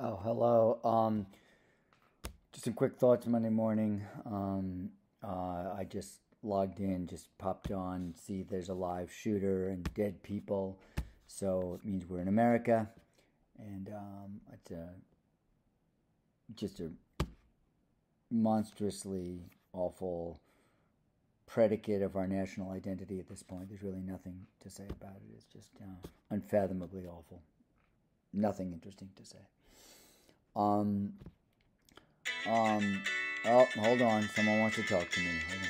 Oh, hello. Just some quick thoughts Monday morning. I just logged in, just popped on, see there's a live shooter and dead people. So it means we're in America. And it's just a monstrously awful predicate of our national identity at this point. There's really nothing to say about it. It's just unfathomably awful. Nothing interesting to say. Um, oh, hold on. Someone wants to talk to me. Hold on.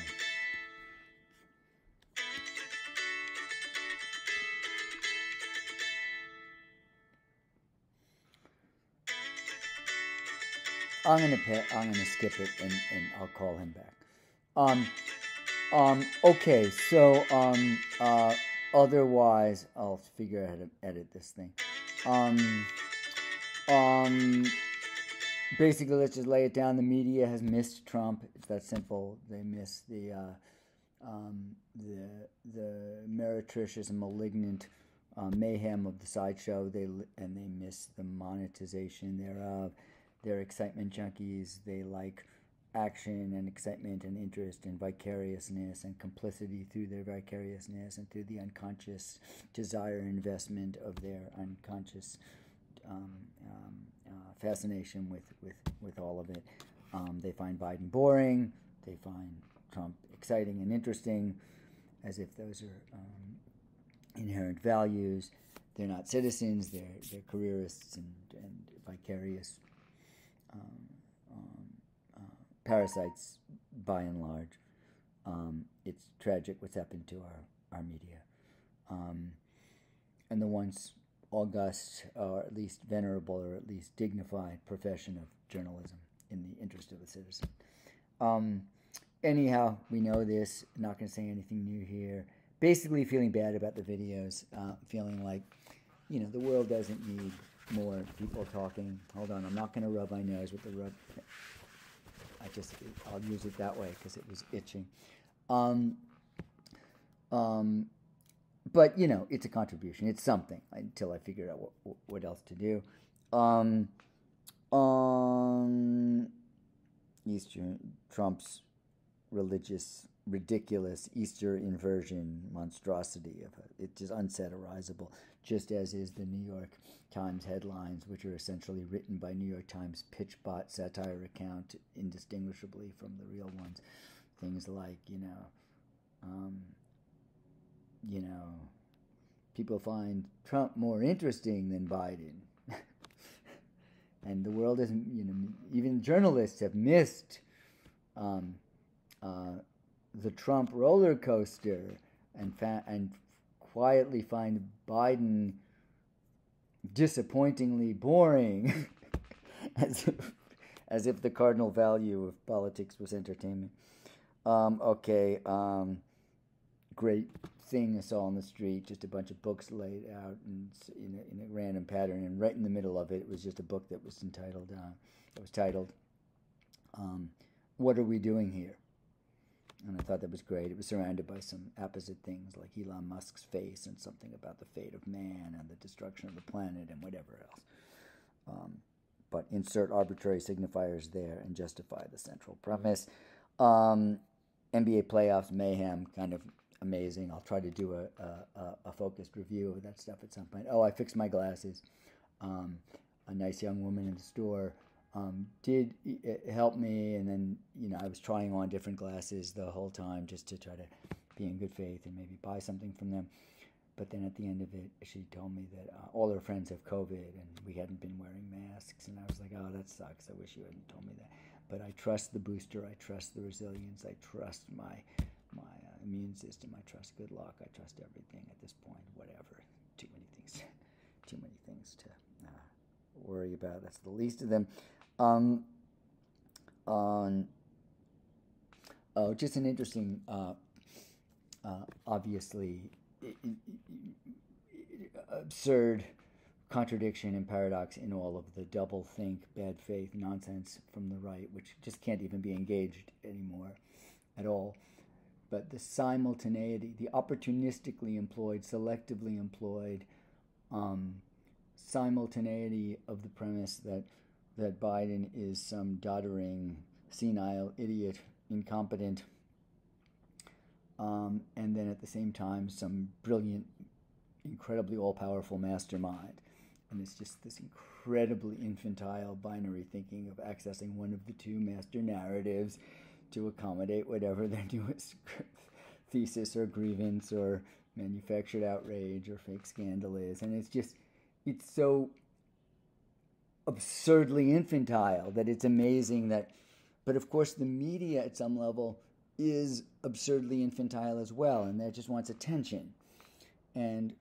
I'm gonna skip it and I'll call him back. Um, okay, so otherwise I'll figure out how to edit this thing. Um, um, Basically, let's just lay it down. The media has missed Trump. It's that simple. They miss the meretricious and malignant mayhem of the sideshow. They miss the monetization thereof. They're excitement junkies. They like action and excitement and interest and vicariousness and complicity through their vicariousness and through the unconscious desire and investment of their unconscious um, fascination with all of it. They find Biden boring. They find Trump exciting and interesting, as if those are inherent values. They're not citizens. They're careerists and vicarious um, parasites, by and large. It's tragic what's happened to our media. And the once august, or at least venerable, or at least dignified profession of journalism in the interest of the citizen. Anyhow, we know this. Not going to say anything new here. Basically, feeling bad about the videos. Feeling like, the world doesn't need more people talking. Hold on, I'm not going to rub my nose with the rub. I'll use it that way because it was itching. But it's a contribution. It's something until I figure out what else to do. Easter, Trump's ridiculous Easter inversion monstrosity of it. It's just unsatirizable, just as is the New York Times headlines, which are essentially written by New York Times pitchbot satire account indistinguishably from the real ones. Things like, people find Trump more interesting than Biden. And the world isn't, even journalists have missed the Trump roller coaster and quietly find Biden disappointingly boring, as if the cardinal value of politics was entertainment. Okay, great thing I saw on the street, just a bunch of books laid out in a random pattern, and right in the middle of it was just a book that was titled "What Are We Doing Here?" And I thought that was great. It was surrounded by some apposite things like Elon Musk's face and something about the fate of man and the destruction of the planet and whatever else. But insert arbitrary signifiers there and justify the central premise. NBA playoffs mayhem, kind of amazing. I'll try to do a focused review of that stuff at some point. Oh, I fixed my glasses. A nice young woman in the store did help me, and then I was trying on different glasses the whole time just to try to be in good faith and maybe buy something from them. But then at the end of it, she told me that all her friends have COVID and we hadn't been wearing masks, and I was like, oh, that sucks. I wish you hadn't told me that. But I trust the booster. I trust the resilience. I trust my immune system. I trust good luck. I trust everything at this point. Whatever. Too many things to worry about. That's the least of them. Just an interesting, obviously absurd contradiction and paradox in all of the double think, bad faith nonsense from the right, which just can't even be engaged anymore at all. But the simultaneity, the opportunistically employed, selectively employed simultaneity of the premise that Biden is some doddering, senile idiot, incompetent, and then at the same time some brilliant, incredibly all-powerful mastermind. And it's just this incredibly infantile binary thinking of accessing one of the two master narratives to accommodate whatever their newest thesis or grievance or manufactured outrage or fake scandal is. And it's so absurdly infantile that it's amazing that, but of course the media at some level is absurdly infantile as well, and that just wants attention. And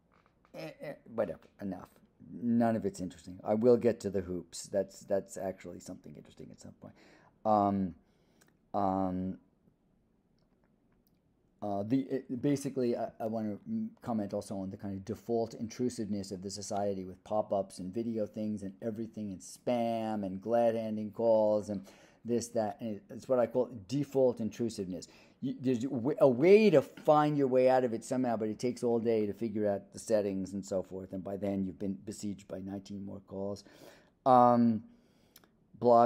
whatever, enough. None of it's interesting. I will get to the hoops. That's actually something interesting at some point. Basically, I want to comment also on the kind of default intrusiveness of the society with pop-ups and video things and everything and spam and glad-handing calls and this, that. And it's what I call default intrusiveness. There's a way to find your way out of it somehow, but it takes all day to figure out the settings and so forth. And by then, you've been besieged by 19 more calls. Blog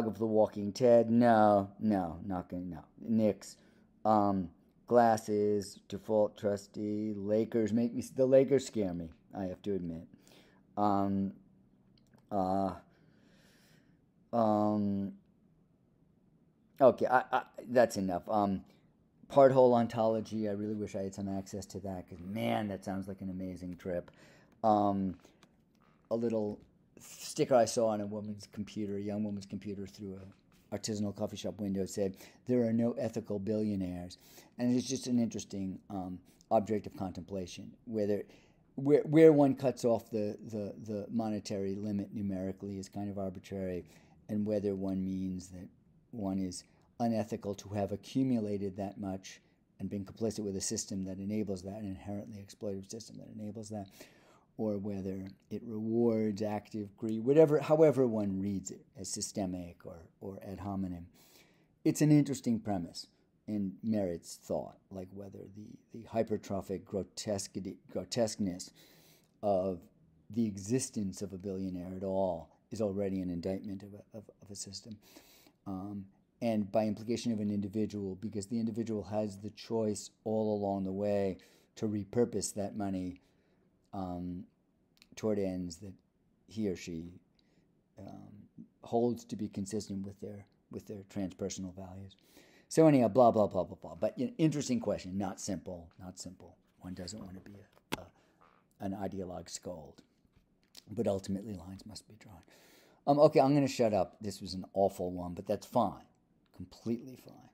of the Walking Ted. No, not going to. No. Nix. Glasses. Default trustee. Lakers the Lakers scare me, I have to admit. Okay, that's enough. Part-hole ontology, I really wish I had some access to that, because, man, that sounds like an amazing trip. A little sticker I saw on a young woman's computer through an artisanal coffee shop window said, "There are no ethical billionaires." And it's just an interesting object of contemplation, where one cuts off the monetary limit numerically is kind of arbitrary, and whether one means that one is unethical to have accumulated that much and been complicit with a system that enables that, an inherently exploitative system that enables that, or whether it rewards active greed, however one reads it, as systemic or ad hominem. It's an interesting premise and merits thought, like whether the hypertrophic grotesqueness of the existence of a billionaire at all is already an indictment of a system. And by implication of an individual, because the individual has the choice all along the way to repurpose that money toward ends that he or she holds to be consistent with their transpersonal values. So anyhow, blah, blah, blah, blah, blah. But interesting question, not simple. One doesn't want to be an ideologue scold. But ultimately, lines must be drawn. Okay, I'm going to shut up. This was an awful one, but that's fine. Completely fine.